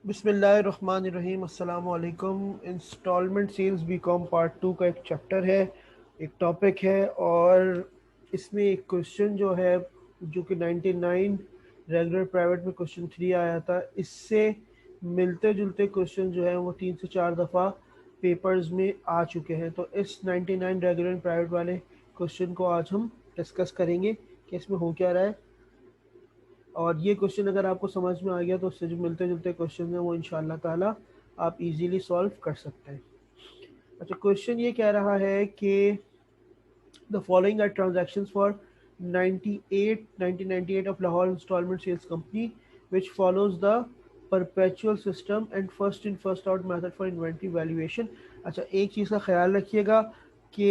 बिस्मिल्लाहिर्रहमानिर्रहीम अस्सलाम वालेकुम। इंस्टॉलमेंट सेल्स बीकॉम पार्ट 2 का एक चैप्टर है, एक टॉपिक है। और इसमें एक क्वेश्चन जो है, जो कि 99 रेगुलर प्राइवेट में क्वेश्चन 3 आया था, इससे मिलते जुलते क्वेश्चन जो है वो 3 से 4 दफ़ा पेपर्स में आ चुके हैं। तो इस 99 रेगुलर प्राइवेट वाले क्वेश्चन को आज हम डिस्कस करेंगे कि इसमें हो क्या रहा है। और ये क्वेश्चन अगर आपको समझ में आ गया तो उससे जो मिलते जुलते क्वेश्चन हैं वो इंशाल्लाह ताला आप इजीली सॉल्व कर सकते हैं। अच्छा, क्वेश्चन ये कह रहा है कि the following are transactions for 98 1998 of Lahore instalment sales company which follows the perpetual system and first in first out method for inventory valuation. अच्छा, एक चीज़ का ख्याल रखिएगा कि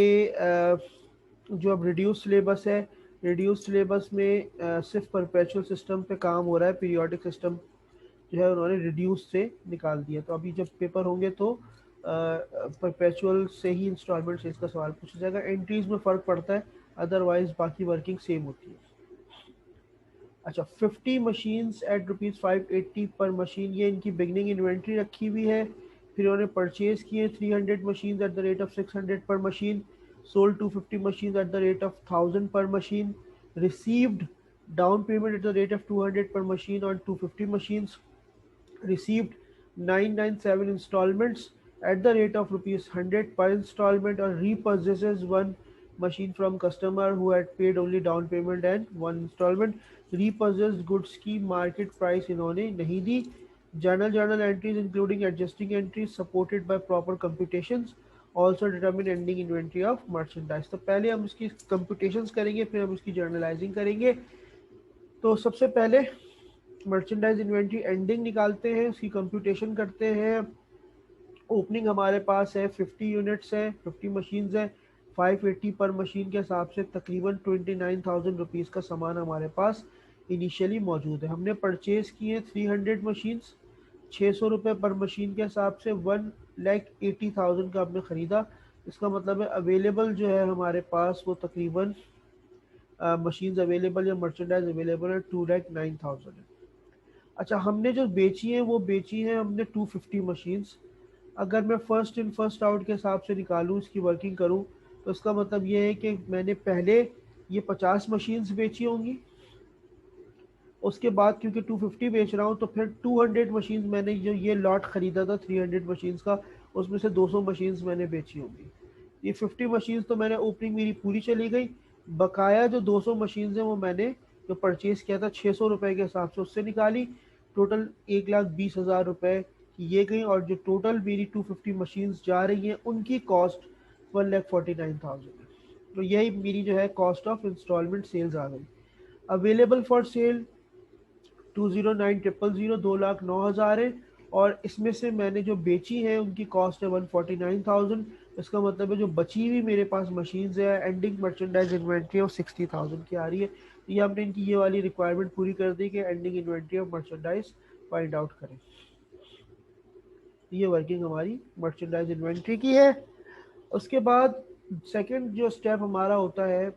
जो अब रिड्यूस सिलेबस है, रिड्यूस सिलेबस में सिर्फ परपेचुअल सिस्टम पे काम हो रहा है। पीरियोडिक सिस्टम जो है उन्होंने रिड्यूस से निकाल दिया। तो अभी जब पेपर होंगे तो परपेचुअल से ही इंस्टॉलमेंट से इसका सवाल पूछा जाएगा। एंट्रीज में फ़र्क पड़ता है, अदरवाइज बाकी वर्किंग सेम होती है। अच्छा, 50 मशीन्स एट ₹580 पर मशीन, ये इनकी बिगनिंग इन्वेंट्री रखी हुई है। फिर उन्होंने परचेज किए 300 machine at the rate of 600 पर machine, sold 250 machine at the rate of 1000 पर machine, received down payment at the rate of 200 per machine on 250 machines, received 997 installments at the rate of rupees 100 per installment, or repurchases one machine from customer who had paid only down payment and one installment। repurchased goods की market price इन्होंने नहीं दी। journal entries including adjusting entries supported by proper computations also determine ending inventory of merchandise। तो पहले हम इसकी computations करेंगे, फिर हम इसकी journalizing करेंगे। तो सबसे पहले मर्चेंडाइज इन्वेंट्री एंडिंग निकालते हैं, उसकी कंप्यूटेशन करते हैं। ओपनिंग हमारे पास है 50 यूनिट्स है, 50 मशीन्स है, 580 पर मशीन के हिसाब से तकरीबन 29,000 रुपीज़ का सामान हमारे पास इनिशियली मौजूद है। हमने परचेज़ किए 300 मशीन्स, 600 रुपये पर मशीन के हिसाब से 1,80,000 का आपने ख़रीदा। इसका मतलब है अवेलेबल जो है हमारे पास वो तकरीबन मशीन्स अवेलेबल या मर्चेंडाइज अवेलेबल है 2,09,000 है। अच्छा, हमने जो बेची हैं वो बेची हैं हमने 250 मशीन्स। अगर मैं फ़र्स्ट इन फर्स्ट आउट के हिसाब से निकालूँ, इसकी वर्किंग करूँ, तो इसका मतलब ये है कि मैंने पहले ये 50 मशीन्स बेची होंगी। उसके बाद क्योंकि 250 बेच रहा हूँ तो फिर 200 मशीन्स मैंने जो ये लॉट ख़रीदा था 300 मशीन्स का, उसमें से 200 मशीन्स मैंने बेची होंगी। ये 50 मशीन्स तो मैंने ओपनिंग मेरी पूरी चली गई। बकाया जो 200 मशीन्स हैं वो मैंने जो परचेज़ किया था 600 रुपये के हिसाब से उससे निकाली। टोटल 1,20,000 रुपये की ये गई, और जो टोटल मेरी 250 मशीन्स जा रही हैं उनकी कॉस्ट 1,49,000 है। तो यही मेरी जो है कॉस्ट ऑफ इंस्टॉलमेंट सेल्स आ गई। अवेलेबल फॉर सेल 209,000 2,09,000 है, और इसमें से मैंने जो बेची है उनकी कॉस्ट है 149,000। इसका मतलब है जो बची हुई मेरे पास मशीन्स है, एंडिंग मर्चेंडाइज इन्वेंट्री वो 60,000 की आ रही है। तो ये हमने इनकी ये वाली रिक्वायरमेंट पूरी कर दी कि ending inventory of merchandise find out करें। ये वर्किंग हमारी मर्चेंडाइज इन्वेंट्री की है। उसके बाद सेकंड जो स्टेप हमारा होता है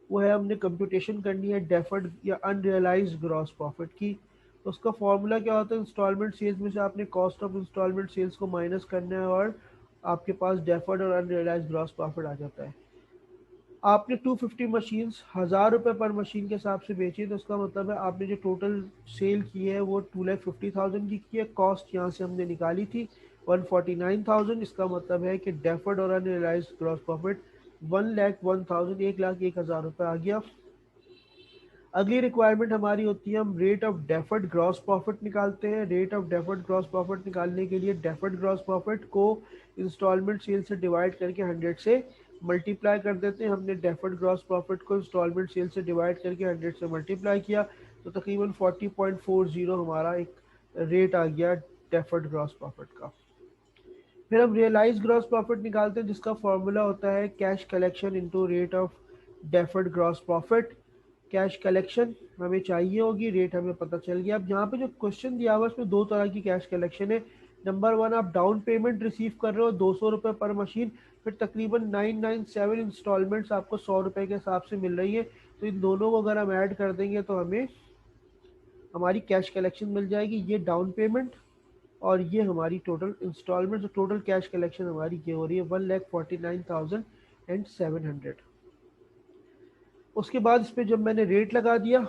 वो है हमने कंप्यूटेशन करनी है डेफर्ड या अनरियलाइज्ड ग्रॉस प्रॉफिट की। तो उसका फॉर्मूला क्या होता है, इंस्टॉलमेंट सेल्स में से आपने कॉस्ट ऑफ इंस्टॉलमेंट सेल्स को माइनस करना है और आपके पास डेफर्ड और अनरियलाइज्ड ग्रॉस प्रॉफिट आ जाता है। आपने 250 मशीन्स 1,000 रुपये पर मशीन के हिसाब से बेची, तो उसका मतलब है आपने जो टोटल सेल की है वो 2,50,000 की है। कॉस्ट यहाँ से हमने निकाली थी 149,000। इसका मतलब है कि डेफर्ड और अनरियलाइज्ड ग्रॉस प्रॉफिट 1,01,000 1,01,000 रुपये आ गया। अगली रिक्वायरमेंट हमारी होती है, हम rate of deferred gross profit निकालते हैं। Rate of deferred gross profit निकालने के लिए डेफर्ड ग्रॉस प्रॉफिट को इंस्टॉलमेंट सेल से डिवाइड करके 100 से मल्टीप्लाई कर देते हैं। हमने डेफर्ड ग्रॉस प्रॉफिट को इंस्टॉलमेंट सेल से डिवाइड करके 100 से मल्टीप्लाई किया, तो तकरीबन 40.40 हमारा एक रेट आ गया डेफर्ड ग्रॉस प्रॉफिट का। फिर हम रियलाइज ग्रॉस प्रॉफिट निकालते हैं, जिसका फॉर्मूला होता है cash collection into rate of deferred gross profit. Cash collection हमें चाहिए होगी, रेट हमें पता चल गया। अब यहाँ पे जो क्वेश्चन दिया हुआ है उसमें दो तरह की कैश कलेक्शन है। नंबर वन, आप डाउन पेमेंट रिसीव कर रहे हो 200 रुपये पर मशीन, फिर तकरीबन 997 इंस्टॉलमेंट्स आपको 100 रुपये के हिसाब से मिल रही है। तो इन दोनों को अगर हम ऐड कर देंगे तो हमें हमारी कैश कलेक्शन मिल जाएगी। ये डाउन पेमेंट और ये हमारी total instalment, total cash collection हमारी ये हो रही है 1,49,700। उसके बाद इस पर जब मैंने रेट लगा दिया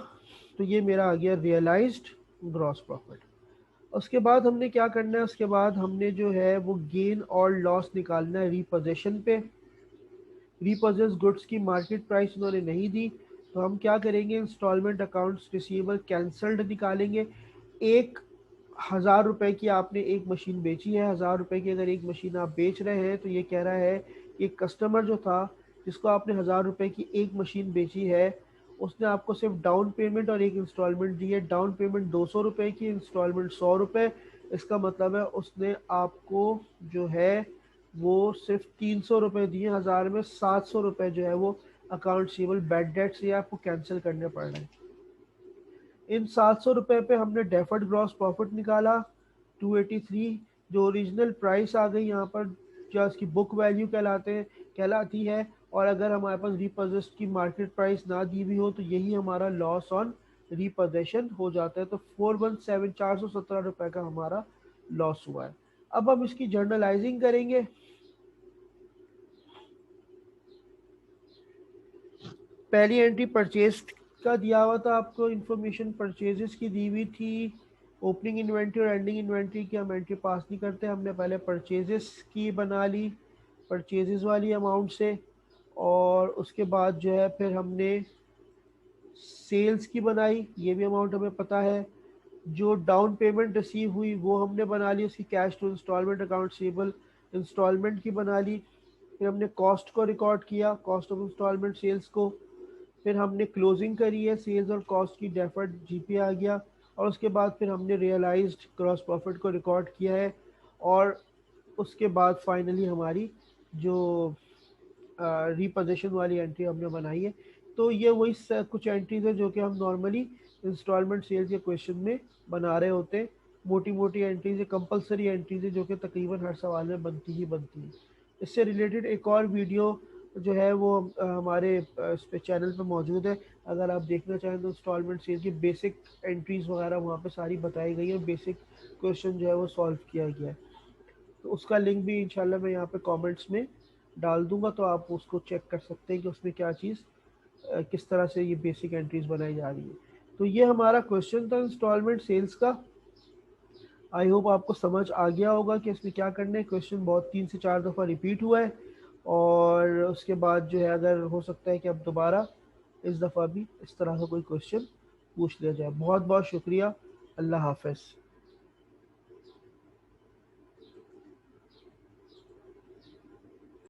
तो ये मेरा आ गया रियलाइज्ड ग्रॉस प्रॉफिट। उसके बाद हमने क्या करना है, उसके बाद हमने जो है वो गेन और लॉस निकालना है रीपोजेशन पे। रीपोजेस गुड्स की मार्केट प्राइस उन्होंने नहीं दी, तो हम क्या करेंगे, इंस्टॉलमेंट अकाउंट्स रिसीवेबल कैंसल्ड निकालेंगे। 1,000 रुपए की आपने एक मशीन बेची है, 1,000 रुपए की अगर एक मशीन आप बेच रहे हैं तो ये कह रहा है कि कस्टमर जो था जिसको आपने 1,000 रुपए की एक मशीन बेची है, उसने आपको सिर्फ डाउन पेमेंट और एक इंस्टॉलमेंट दी है। डाउन पेमेंट 200 रुपए की, इंस्टॉलमेंट 100 रुपए। इसका मतलब है उसने आपको जो है वो सिर्फ 300 रुपये दिए, 1,000 में 700 रुपये जो है वो अकाउंट रिसीवेबल बैड डेट से आपको कैंसिल करने पड़ रहे हैं। इन 700 रुपये पे हमने डेफर्ड ग्रॉस प्रॉफिट निकाला 283, जो ओरिजिनल प्राइस आ गई यहाँ पर, जो इसकी बुक वैल्यू कहलाती है। और अगर हमारे पास रीपोजेस्ड की मार्केट प्राइस ना दी हुई हो तो यही हमारा लॉस ऑन रीपोजेशन हो जाता है। तो 417 417 रुपये का हमारा लॉस हुआ है। अब हम इसकी जर्नलाइजिंग करेंगे। पहली एंट्री परचेज का दिया हुआ था आपको इन्फॉर्मेशन, परचेजेस की दी हुई थी। ओपनिंग इन्वेंट्री और एंडिंग इन्वेंट्री की हम एंट्री पास नहीं करते, हमने पहले परचेजेस की बना ली परचेजेस वाली अमाउंट से। और उसके बाद जो है फिर हमने सेल्स की बनाई, ये भी अमाउंट हमें पता है। जो डाउन पेमेंट रिसीव हुई वो हमने बना ली, उसकी cash to instalment account receivable instalment की बना ली। फिर हमने कॉस्ट को रिकॉर्ड किया, कॉस्ट ऑफ इंस्टॉलमेंट सेल्स को। फिर हमने क्लोजिंग करी है, सेल्स और कॉस्ट की, डेफर्ड जीपी आ गया। और उसके बाद फिर हमने रियलाइज्ड ग्रॉस प्रॉफिट को रिकॉर्ड किया है। और उसके बाद फाइनली हमारी जो रीपोजिशन वाली एंट्री हमने बनाई है। तो ये वही कुछ एंट्रीज है जो कि हम नॉर्मली इंस्टॉलमेंट सेल्स के क्वेश्चन में बना रहे होते हैं। मोटी मोटी एंट्रीज है, कंपलसरी एंट्रीज है जो कि तकरीबन हर सवाल में बनती ही बनती है। इससे रिलेटेड एक और वीडियो जो है वो हमारे इस पे चैनल पे मौजूद है। अगर आप देखना चाहें तो इंस्टॉलमेंट सेल की बेसिक एंट्रीज वगैरह वहाँ पे सारी बताई गई है, बेसिक क्वेश्चन जो है वो सॉल्व किया गया है। तो उसका लिंक भी इंशाल्लाह मैं यहाँ पे कमेंट्स में डाल दूंगा, तो आप उसको चेक कर सकते हैं कि उसमें क्या चीज़ किस तरह से ये बेसिक एंट्रीज बनाई जा रही है। तो ये हमारा क्वेश्चन था इंस्टॉलमेंट सेल्स का। आई होप आपको समझ आ गया होगा कि इसमें क्या करना है। क्वेश्चन बहुत 3 से 4 दफ़ा रिपीट हुआ है, और उसके बाद जो है अगर हो सकता है कि अब दोबारा इस दफ़ा भी इस तरह का कोई क्वेश्चन पूछ लिया जाए। बहुत बहुत शुक्रिया। अल्लाह हाफ़िज़।